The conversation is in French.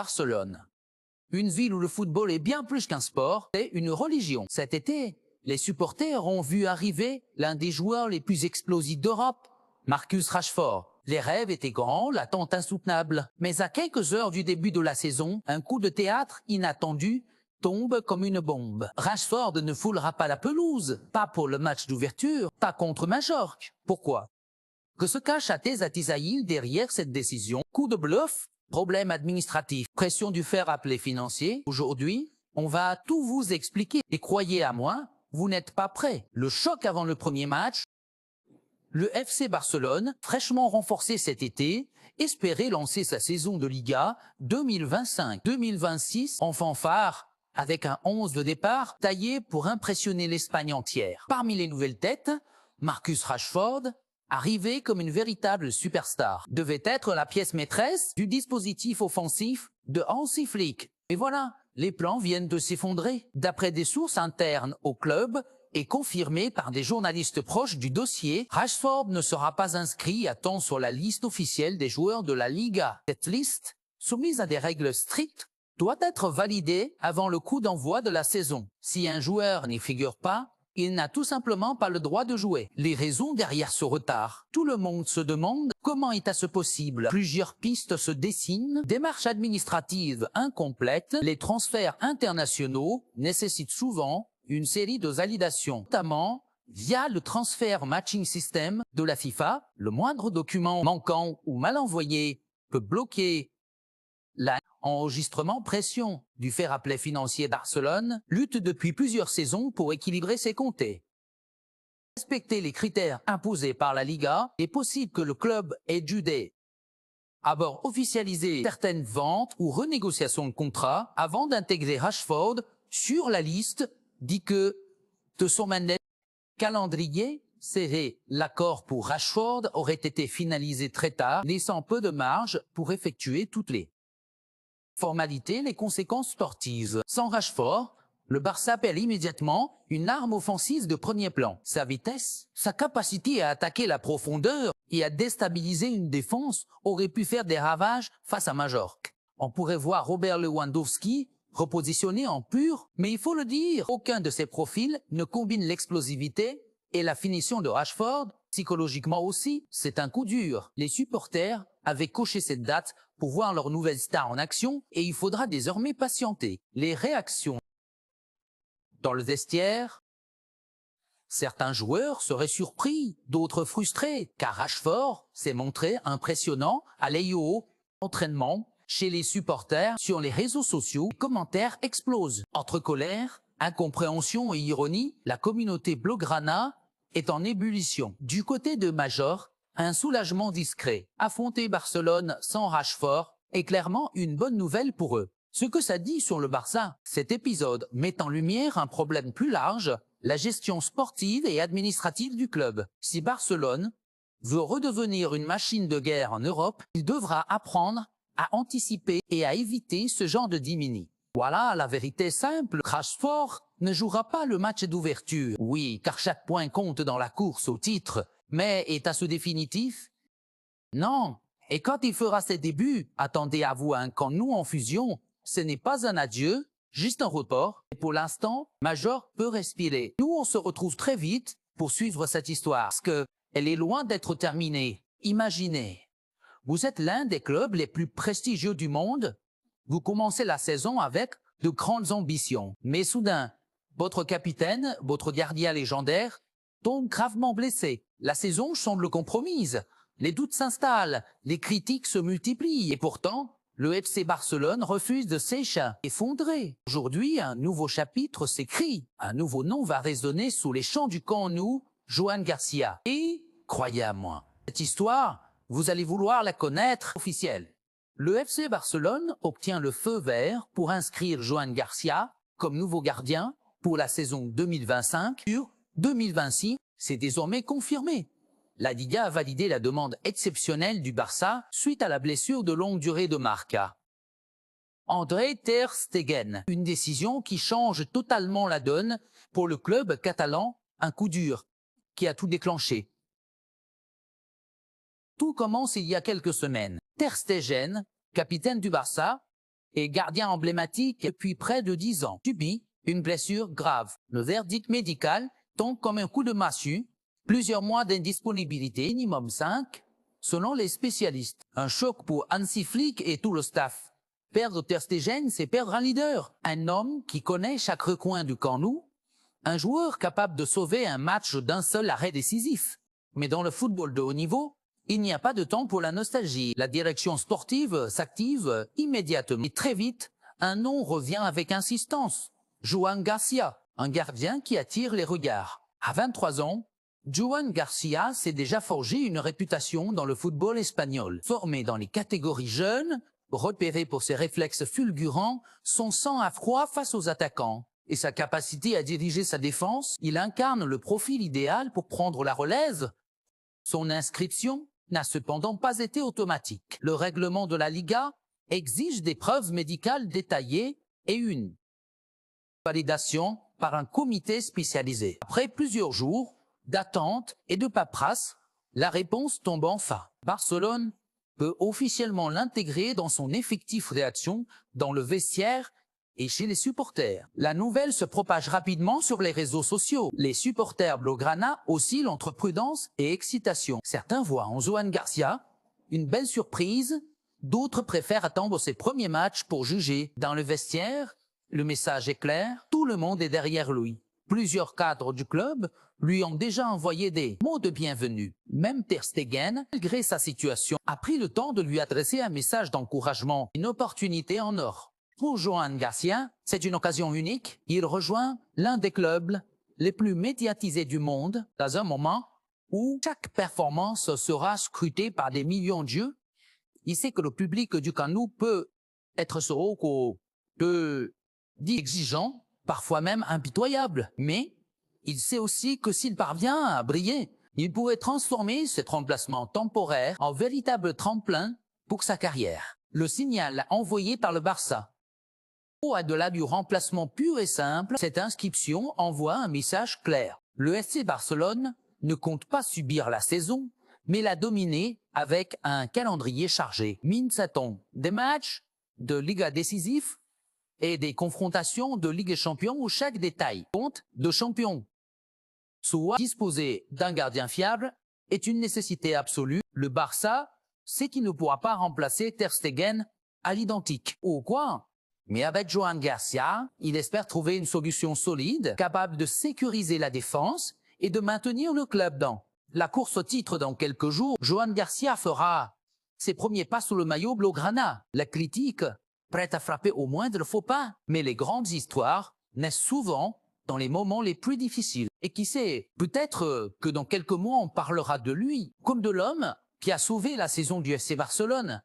Barcelone. Une ville où le football est bien plus qu'un sport, c'est une religion. Cet été, les supporters ont vu arriver l'un des joueurs les plus explosifs d'Europe, Marcus Rashford. Les rêves étaient grands, l'attente insoutenable. Mais à quelques heures du début de la saison, un coup de théâtre inattendu tombe comme une bombe. Rashford ne foulera pas la pelouse, pas pour le match d'ouverture, pas contre Majorque. Pourquoi? Que se cache Athès Atisaïl derrière cette décision? Coup de bluff? Problème administratif? Pression du fer appelé financier? Aujourd'hui, on va tout vous expliquer. Et croyez à moi, vous n'êtes pas prêts. Le choc avant le premier match. Le FC Barcelone, fraîchement renforcé cet été, espérait lancer sa saison de Liga 2025-2026 en fanfare, avec un 11 de départ taillé pour impressionner l'Espagne entière. Parmi les nouvelles têtes, Marcus Rashford, arrivé comme une véritable superstar, devait être la pièce maîtresse du dispositif offensif de Hansi Flick. Et voilà, les plans viennent de s'effondrer. D'après des sources internes au club et confirmées par des journalistes proches du dossier, Rashford ne sera pas inscrit à temps sur la liste officielle des joueurs de la Liga. Cette liste, soumise à des règles strictes, doit être validée avant le coup d'envoi de la saison. Si un joueur n'y figure pas, il n'a tout simplement pas le droit de jouer. Les raisons derrière ce retard. Tout le monde se demande comment est-ce possible. Plusieurs pistes se dessinent. Démarches administratives incomplètes. Les transferts internationaux nécessitent souvent une série de validations, notamment via le transfert matching system de la FIFA. Le moindre document manquant ou mal envoyé peut bloquer l'enregistrement. Pression du fair play financier. Barcelone lutte depuis plusieurs saisons pour équilibrer ses comptes. Respecter les critères imposés par la Liga, il est possible que le club ait dû d'abord officialiser certaines ventes ou renégociations de contrats avant d'intégrer Rashford sur la liste, dit que de son calendrier serré. L'accord pour Rashford aurait été finalisé très tard, laissant peu de marge pour effectuer toutes les formalités. Les conséquences sportives. Sans Rashford, le Barça perd immédiatement une arme offensive de premier plan. Sa vitesse, sa capacité à attaquer la profondeur et à déstabiliser une défense aurait pu faire des ravages face à Majorque. On pourrait voir Robert Lewandowski repositionné en pur, mais il faut le dire, aucun de ces profils ne combine l'explosivité et la finition de Rashford. Psychologiquement aussi, c'est un coup dur. Les supporters avaient coché cette date pour voir leur nouvelle star en action et il faudra désormais patienter. Les réactions dans le vestiaire. Certains joueurs seraient surpris, d'autres frustrés, car Rashford s'est montré impressionnant à l'EIO entraînement. Chez les supporters, sur les réseaux sociaux, les commentaires explosent. Entre colère, incompréhension et ironie, la communauté blaugrana est en ébullition. Du côté de Major, un soulagement discret. Affronter Barcelone sans Rashford est clairement une bonne nouvelle pour eux. Ce que ça dit sur le Barça, cet épisode met en lumière un problème plus large, la gestion sportive et administrative du club. Si Barcelone veut redevenir une machine de guerre en Europe, il devra apprendre à anticiper et à éviter ce genre de dimini. Voilà la vérité simple. Rashford ne jouera pas le match d'ouverture. Oui, car chaque point compte dans la course au titre, mais est-ce définitif? Non. Et quand il fera ses débuts, attendez à vous un camp nous en fusion. Ce n'est pas un adieu, juste un report. Et pour l'instant, Major peut respirer. Nous, on se retrouve très vite pour suivre cette histoire, parce qu'elle est loin d'être terminée. Imaginez, vous êtes l'un des clubs les plus prestigieux du monde. Vous commencez la saison avec de grandes ambitions. Mais soudain, votre capitaine, votre gardien légendaire, tombe gravement blessé. La saison semble compromise. Les doutes s'installent, les critiques se multiplient. Et pourtant, le FC Barcelone refuse de s'effondrer. Aujourd'hui, un nouveau chapitre s'écrit. Un nouveau nom va résonner sous les champs du Camp Nou, Joan Garcia. Et, croyez à moi, cette histoire, vous allez vouloir la connaître officielle. Le FC Barcelone obtient le feu vert pour inscrire Joan Garcia comme nouveau gardien pour la saison 2025 sur 2026. C'est désormais confirmé. La Liga a validé la demande exceptionnelle du Barça suite à la blessure de longue durée de Marca. André Ter Stegen, une décision qui change totalement la donne pour le club catalan, un coup dur qui a tout déclenché. Tout commence il y a quelques semaines. Ter Stegen, capitaine du Barça, et gardien emblématique depuis près de 10 ans, subit une blessure grave. Le verdict médical tombe comme un coup de massue, plusieurs mois d'indisponibilité, minimum 5, selon les spécialistes. Un choc pour Hansi Flick et tout le staff. Perdre Ter Stegen, c'est perdre un leader, un homme qui connaît chaque recoin du camp nou, un joueur capable de sauver un match d'un seul arrêt décisif. Mais dans le football de haut niveau, il n'y a pas de temps pour la nostalgie. La direction sportive s'active immédiatement. Et très vite, un nom revient avec insistance. Joan Garcia, un gardien qui attire les regards. À 23 ans, Joan Garcia s'est déjà forgé une réputation dans le football espagnol. Formé dans les catégories jeunes, repéré pour ses réflexes fulgurants, son sang à froid face aux attaquants et sa capacité à diriger sa défense, il incarne le profil idéal pour prendre la relève. Son inscription n'a cependant pas été automatique. Le règlement de la Liga exige des preuves médicales détaillées et une validation par un comité spécialisé. Après plusieurs jours d'attente et de paperasse, la réponse tombe enfin. Barcelone peut officiellement l'intégrer dans son effectif réaction dans le vestiaire et chez les supporters. La nouvelle se propage rapidement sur les réseaux sociaux. Les supporters blaugrana oscillent entre prudence et excitation. Certains voient en Joan Garcia une belle surprise, d'autres préfèrent attendre ses premiers matchs pour juger. Dans le vestiaire, le message est clair, tout le monde est derrière lui. Plusieurs cadres du club lui ont déjà envoyé des mots de bienvenue. Même Ter Stegen, malgré sa situation, a pris le temps de lui adresser un message d'encouragement, une opportunité en or. Pour Joan Garcia, c'est une occasion unique. Il rejoint l'un des clubs les plus médiatisés du monde dans un moment où chaque performance sera scrutée par des millions d'yeux. Il sait que le public du Camp Nou peut être peu exigeant, parfois même impitoyable. Mais il sait aussi que s'il parvient à briller, il pourrait transformer cet remplacement temporaire en véritable tremplin pour sa carrière. Le signal envoyé par le Barça. Au-delà du remplacement pur et simple, cette inscription envoie un message clair. Le FC Barcelone ne compte pas subir la saison, mais la dominer avec un calendrier chargé. Mine s'attend des matchs de Liga décisifs et des confrontations de Ligue des Champions où chaque détail compte de champions. Soit disposer d'un gardien fiable est une nécessité absolue. Le Barça sait qu'il ne pourra pas remplacer Ter Stegen à l'identique. Ou quoi? Mais avec Joan Garcia, il espère trouver une solution solide, capable de sécuriser la défense et de maintenir le club dans la course au titre dans quelques jours. Joan Garcia fera ses premiers pas sous le maillot blaugrana. La critique, prête à frapper au moindre faux pas. Mais les grandes histoires naissent souvent dans les moments les plus difficiles. Et qui sait, peut-être que dans quelques mois on parlera de lui comme de l'homme qui a sauvé la saison du FC Barcelone.